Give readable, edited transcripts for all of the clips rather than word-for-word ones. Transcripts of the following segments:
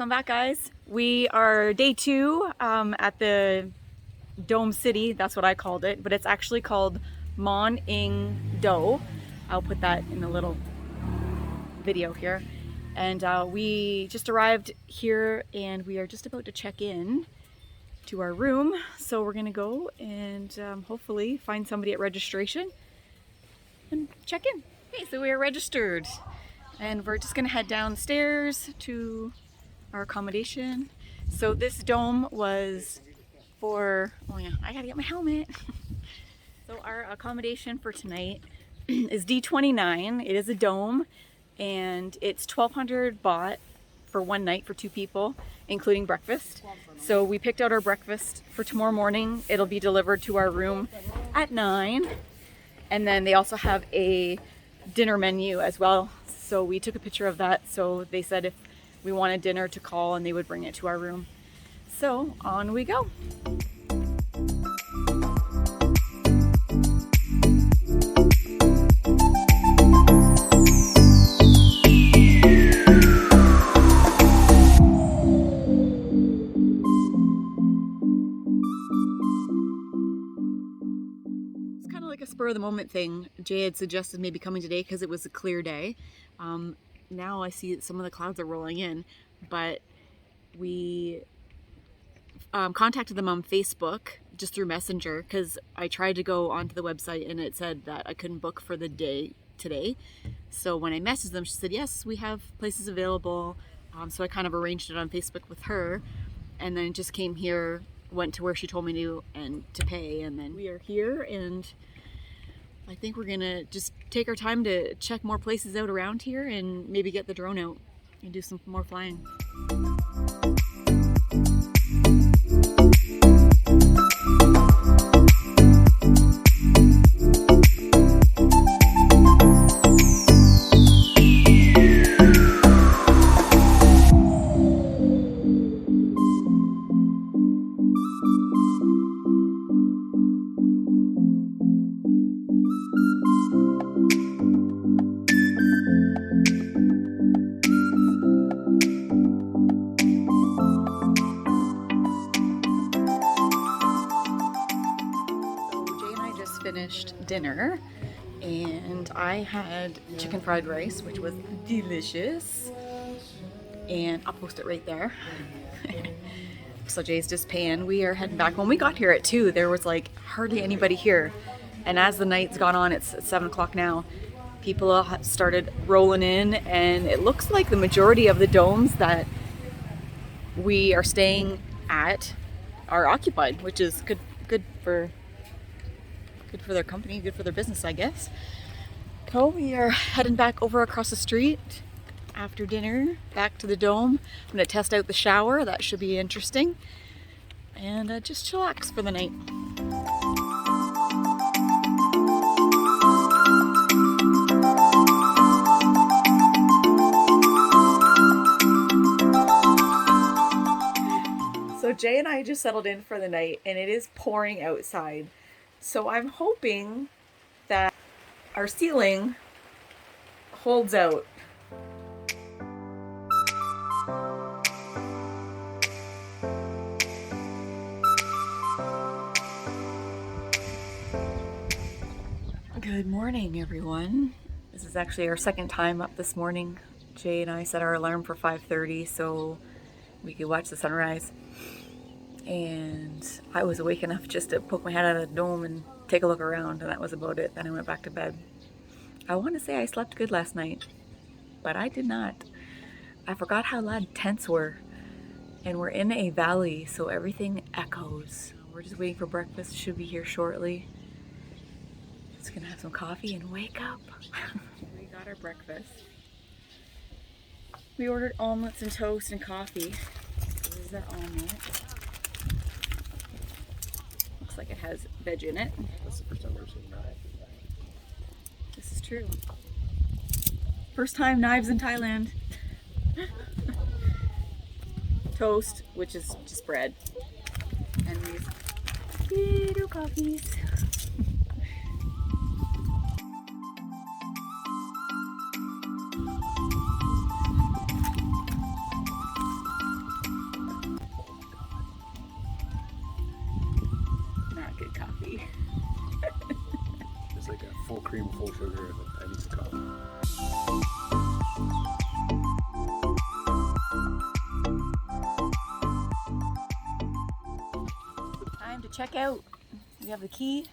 Welcome back, guys. We are day 2 at the Dome City. That's what I called it, but it's actually called MON ING DAO. I'll put that in a little video here. And we just arrived here and we are just about to check in to our room. So we're gonna go and hopefully find somebody at registration and check in. Okay, so we are registered and we're just gonna head downstairs to our accommodation. So this dome was for, oh yeah, I gotta get my helmet. So our accommodation for tonight is D29. It is a dome and it's 1,200 baht for one night for 2 people, including breakfast. So we picked out our breakfast for tomorrow morning. It'll be delivered to our room at 9. And then they also have a dinner menu as well. So we took a picture of that. So they said if we wanted dinner to call and they would bring it to our room. So on we go. It's kind of like a spur of the moment thing. Jay had suggested maybe coming today because it was a clear day. Now I see that some of the clouds are rolling in, but we contacted them on Facebook just through Messenger because I tried to go onto the website and it said that I couldn't book for the day today. So when I messaged them, she said, yes, we have places available. So I kind of arranged it on Facebook with her and then just came here, went to where she told me to and to pay. And then we are here and I think we're gonna just take our time to check more places out around here and maybe get the drone out and do some more flying. Finished dinner and I had chicken fried rice, which was delicious, and I'll post it right there. So Jay's just paying. We are heading back. When we got here at 2, there was like hardly anybody here, and as the night's gone on, it's 7 o'clock now, people started rolling in, and it looks like the majority of the domes that we are staying at are occupied, which is good for their company, good for their business, I guess. So we are heading back over across the street after dinner, back to the dome. I'm gonna test out the shower, that should be interesting, and just chillax for the night. So Jay and I just settled in for the night and it is pouring outside. So I'm hoping that our ceiling holds out. Good morning, everyone. This is actually our second time up this morning. Jay and I set our alarm for 5:30 so we could watch the sunrise. And I was awake enough just to poke my head out of the dome and take a look around, and that was about it. Then I went back to bed. I want to say I slept good last night, but I did not. I forgot how loud tents were, and we're in a valley, so everything echoes. We're just waiting for breakfast. Should be here shortly. Just gonna have some coffee and wake up. We got our breakfast. We ordered omelets and toast and coffee. This is our omelet. Looks like it has veg in it. That's the first time I've ever seen that. This is true. First time knives in Thailand. Toast, which is just bread. And these little coffees. good coffee. It's like a full cream, full sugar, and a tiny coffee. Time to check out. We have the key.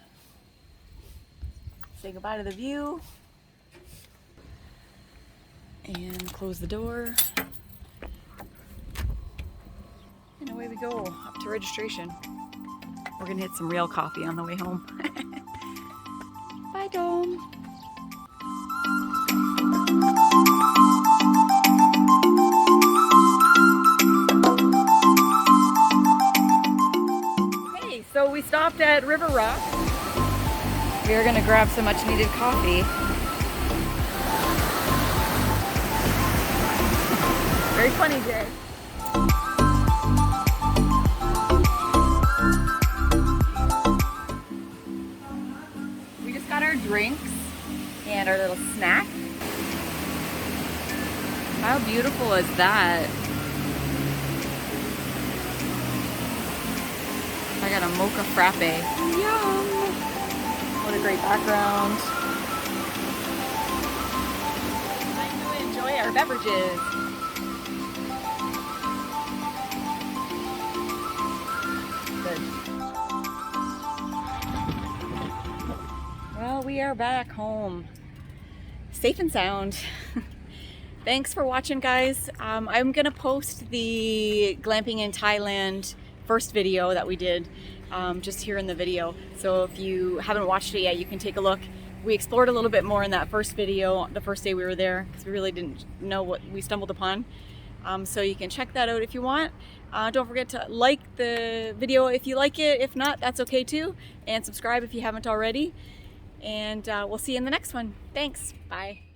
Say goodbye to the view. And close the door. And away we go, up to registration. We're gonna hit some real coffee on the way home. Bye, Dome. Okay, so we stopped at River Rock. We are gonna grab some much needed coffee. Very funny day. We just got our drinks and our little snack. How beautiful is that? I got a mocha frappe. Yum! What a great background. Time to enjoy our beverages. Well, we are back home, safe and sound. Thanks for watching, guys. I'm gonna post the glamping in Thailand first video that we did just here in the video. So if you haven't watched it yet, you can take a look. We explored a little bit more in that first video, the first day we were there, because we really didn't know what we stumbled upon. So you can check that out if you want. Don't forget to like the video if you like it. If not, that's okay too. And subscribe if you haven't already. And we'll see you in the next one. Thanks. Bye.